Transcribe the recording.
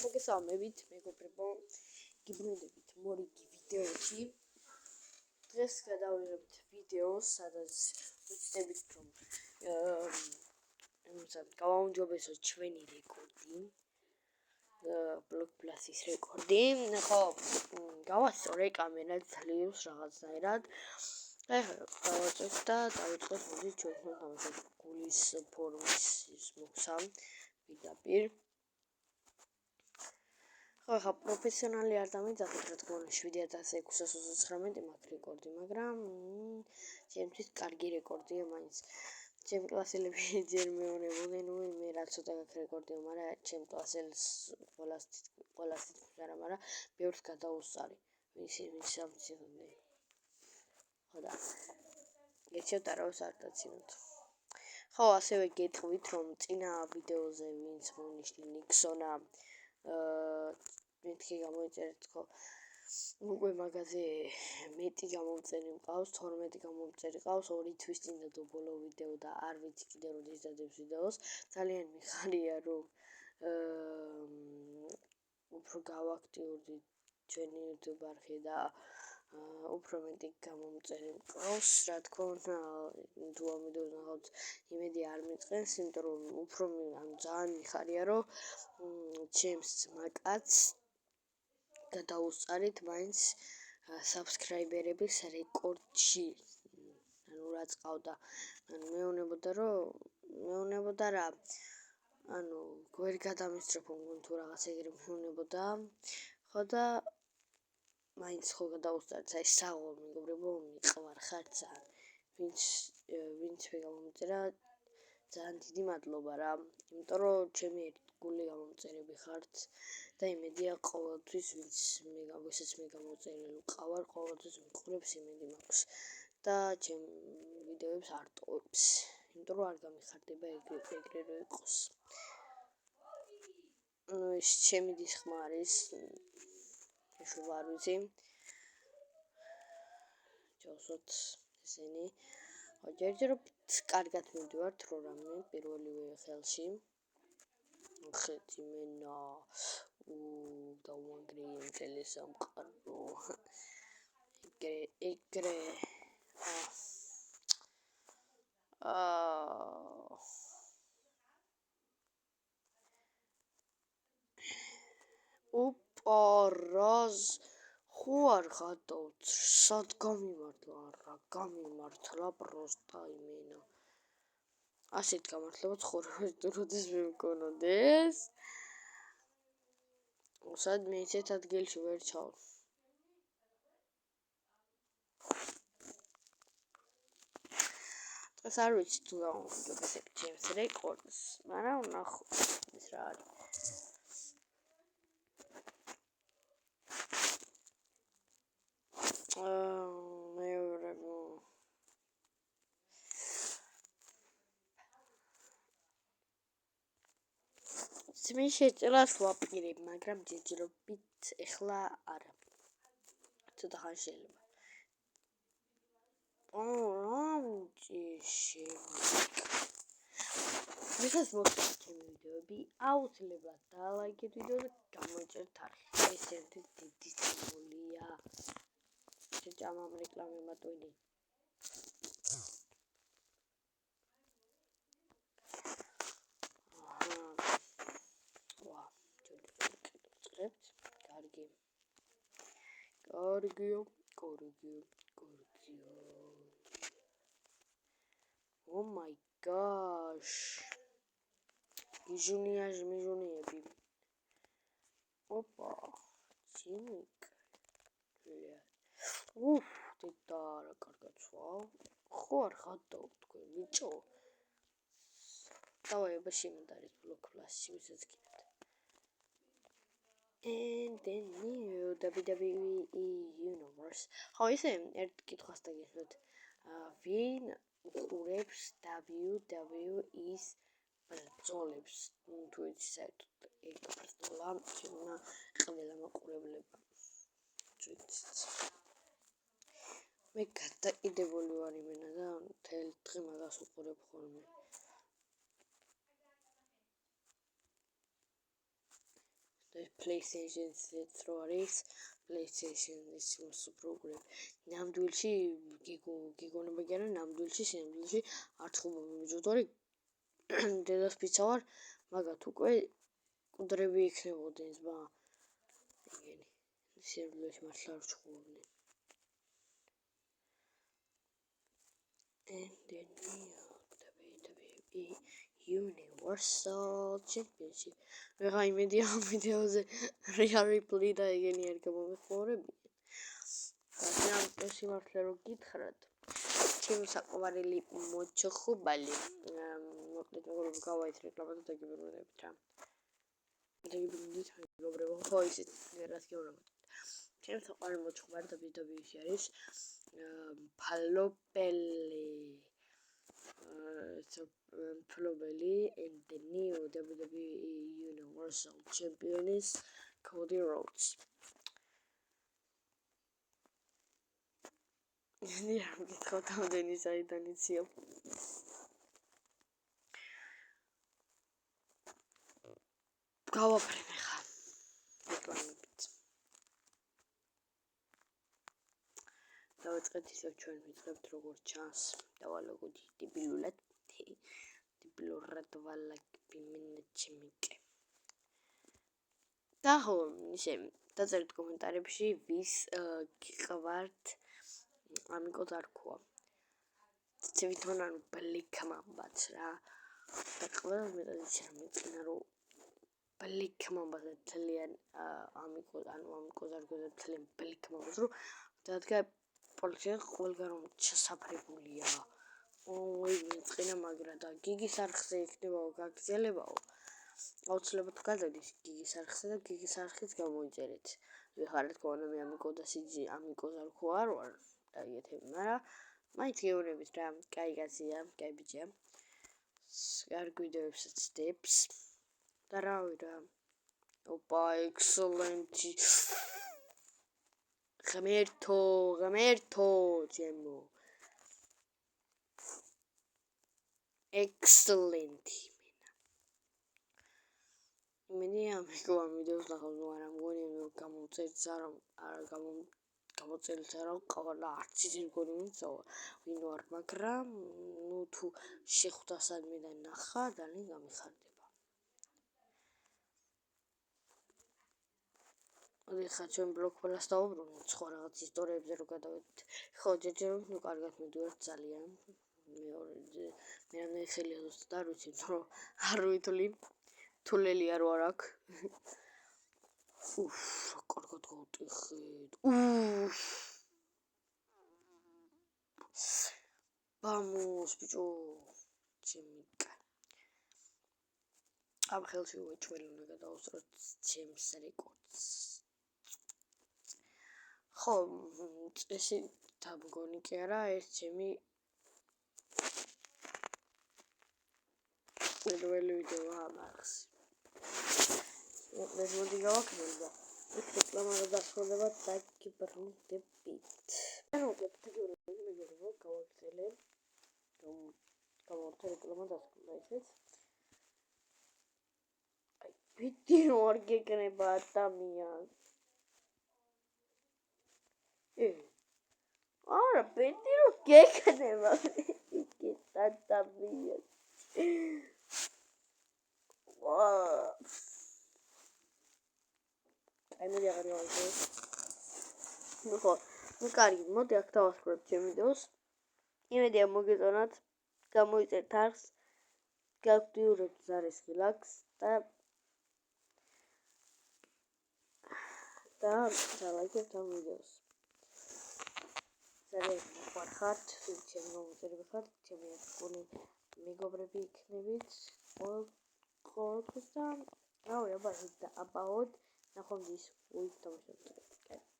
მოგესალმებით, მეგობრებო, გიბრუნდებით მორიგი ვიდეოში. დღეს გადავიღებთ ვიდეოს, სადაც ვუცდებით, რომ გავაუმჯობესოთ ჩვენი რეკორდი, ბლოკ+-ის რეკორდი. ხო, გავასწორე კამერაც ძლიერს რაღაცნაირად. გავაწევთ და დავიწყოთ მოდით ჩვენ თამაშობთ გულის ფორმის მოხსა პირდაპირ. ხო, პროფესიონალი არ დამიძახეთ, რა თქმა უნდა, 7629 მაქვს რეკორდი, მაგრამ ჩემთვის კარგი რეკორდია მაინც. ჩემი კლასელები ჯერ მეუბნებოდნენ, მე რა ცოტა გაქვს რეკორდია, მაგრამ ჩემ კლასელს ყველას თითქმის არა, მაგრამ ბევრს გადაუსწარი, ვინც ამცირდნენ. ხო და გეჩვევთ არავის არ დაცინოთ. ხო, ასევე გეტყვით, რომ წინა ვიდეოზე ვინც მონიშნე ნიქსონა მეთქი გამოიწერეთ, ხო, უკვე მაგაზე მეტი გამომწერი მყავს, 12 გამომწერი ყავს, 2 თვის წინ დადო ბოლო ვიდეო და არ ვიცი კიდე როდის დადებს ვიდეოს. ძალიან მიხარია, რომ უფრო გავაქტიურდი ჩვენი YouTube არხი და უფრო მეტი გამომწერი მყავს, რა თქმა უნდა, თუ ამ ვიდეოს ნახავთ, იმედი არ მიწყენს, იმიტომ რომ უფრო ძალიან მიხარია, რომ ჩემს ძმაკაცს გადაუსწარით მაინც საბსკრაიბერების რეკორდში. ანუ რაც ყავდა, მეუნებოდა რა, ანუ ვერ გადამისწრებო თუ რაღაც ეგრე მეუნებოდა. ხო და მაინც ხო გადაუსწარით, აი საღოლ მეგობრებო, მიყვარ ხარ ძალიან. ვინც გამომწერა, ძალიან დიდი მადლობა რა, იმიტომ რომ ჩემი ერთგული გამომწერები ხართ და იმედია ყოველთვის ვისაც მე გამოწერილი ვყავარ, ყოველთვის მიყურებს, იმედი მაქვს და ჩემ ვიდეოებს არ ტოვებს, იმიტომ რომ არ გამიხარდება ეგრე რო იყოს. ეს ჩემი დისხმა არის, ეშვება არ ვიცი, ჯავსოთ ესენი. ჯერჯერობით კარგად მივდივართ რო რამე პირველივე ხელში. ხეთი მენა დავუანგრიე მთელი სამყარო. ეგრე უპარაზ ხო არ ხატავთ, სად გამიმართლა, რა გამიმართლა პროსტა იმენა. ასეთ გამართლებას ხორვეს როდეს მე მქონოდეს. სად მე ისეთ ადგილში ვერ ჩავალ. დღეს არ ვიცი თუ გავამჯობესებ ჩემს რეკორდს, მაგრამ ვნახოთ ის რა არის. მე შეჭრას ვაპირებ, მაგრამ ჯერჯერობით ეხლა არა. ცოტა ხანი შეიძლება. ვისაც მოხდეთ ჩემი ვიდეოები, აუცილებლად დალაიქეთ ვიდეო და გამოიწერეთ არხი. ეს ერთი დიდი სიმბოლოა. შეჭამამ რეკლამი მატვილი. Კარგია. Oh my gosh. მიჟუნიები. ოპა. ჩიმიკ. დედა რა კარგად სვა. ხო არ ხატავ თქვენ ბიჭო. დავაი ბაში მანდარის ბლოკ+-ში ვისაც გინდათ. And then new WWE Universe. ხო, ისე ერთ კითხვას დაგიხსნათ. ვინ უყურებს WWE-ის ბრძოლებს? თუ იცი საერთოდ ეგ ბრძოლა შეუნა ყველა მაყურებლებმა. მე გადაყიდებული ვარ იმენა და მთელი დღე მაგას უყურებ ხოლმე. PlayStation-ს რო არის PlayStation-ის მსუბუქებლები. ნამდვილში გიგონება კი არა, ნამდვილში სინამდვილეში არც ხუბობი მიჯდორი დედას ფიცა ვარ, მაგათ უკვე კუდრები იქნებოდნენ ზმა. ეგენი. სინამდვილეში მართლა არ ჩხუბობდნენ. And then WWE Universal Championship. ვიღა იმედი ამ ვიდეოზე Rhea Ripley და ეგენი არ გამომეხმაურებიან. და სიმართლე რო გითხრათ, ჩემი საყვარელი მოჩხუბალი. მოკლედ მეგობრებო, გავაით რეკლამა და დაგიბრუნდებით რა. დაგიბრუნდით მეგობრებო, ხო ისეთ რა თქმა უნდა. ჩემი საყვარელი მოჩხუბარი WWE-ში არის Palopelli and the new WWE Universal Champion is Cody Rhodes. Я გითხოთ ამდენი საიდან იციან. გავაფრენ ახლა რეკლამებით. დავიწყეთ ისევ ჩვენ ვიწყებთ როგორც ჩანს. დავალაგოთ დებილურად. დებილურად ვალაგბიმინეჩიმიკე. და ხო, ისე დაწერთ კომენტარებში ვის გიყვართ ამიკო დარქვა. ცევითონ ანუ ბლიქმამბაც რა. და ყველა მეტად ისე მეწინა რომ ბლიქმამბაც ძალიან ამიკო დარქვა ძალიან ბლიქმამბაც რომ დადგა პოლიცია ყველგან რომ ჩასაფრებულია. ოი მეწინა მაგრა და გიგის არხზე იქნებაო გაგრძელებაო. აუცილებლად გადადის გიგის არხზე და გიგის არხით გამოიწერეთ. ვიხარეთ კონა მე ამიკო და სიჯი ამიკო დარქვა არ ვარ. დაიგეთები, მაგრამ მაინც გეუბნებით რა, კაი კაცია, კაი ბიჭია. კარგი ვიდეოებსაც დებს. და რავი რა. ოპა, ექსელენტი. ღმერთო, ჩემო. ექსელენტი. იმენი ამიკო ამ ვიდეოს ნახავ, მაგრამ მგონი გამოწერს რა ყავალა არც ისე მგონი მიცავა ვინ ვარ, მაგრამ ნუ თუ შეხვდა სადმე და ნახა ძალიან გამიხარდება. ოდიხა ჩვენ ბლოკ-ფოლას დავუბრუნდით სხვა რაღაც ისტორიებზე რო გადავედით. ხო, ჯერჯერობით ნუ კარგად მიდივართ ძალიან. მე ხელია ზუსტად არ ვიცი, რომ არ ვითვლი. თულელი არ ვარ აქ. რა კარგად გავტეხეთ. Vamos, ბიჭო. ჩემიკა. ამ ხელში უეჭველი უნდა გადავუსწროთ ჩემს რეკორდს. ხო, წესი დამგონი კი არა, ეს ჩემი პირველი ვიდეოა ამახსი. მე მოდი გავაკეთებ და იქ რეკლამა გადასხდება დაგიბრუნდებით. ანუ მეგობრებო, გავაგრძელებ. გამორთა რეკლამა დასრულდა ისეც. აი, ვიდეო არ გეკნება ადამიანს. არა, ვიდეო გეკნება ადამიანს. აი მე აღარ გავაკეთე. ნუ კარგი, მოდი აქ დავასრულებ ჩემ ვიდეოს. იმედია მოგეწონათ, გამოიწერთ არხს, გაგვდიურებთ ზარის ხილაკს და ლაიქებთ ამ ვიდეოს. ძალიან მოხარხართ, ჩემი მომწერები ხართ, ჩემი მეგობრები იქნებით ყოველთვის და რავი, აბა, ნახვამდის, უით დამშევდებით.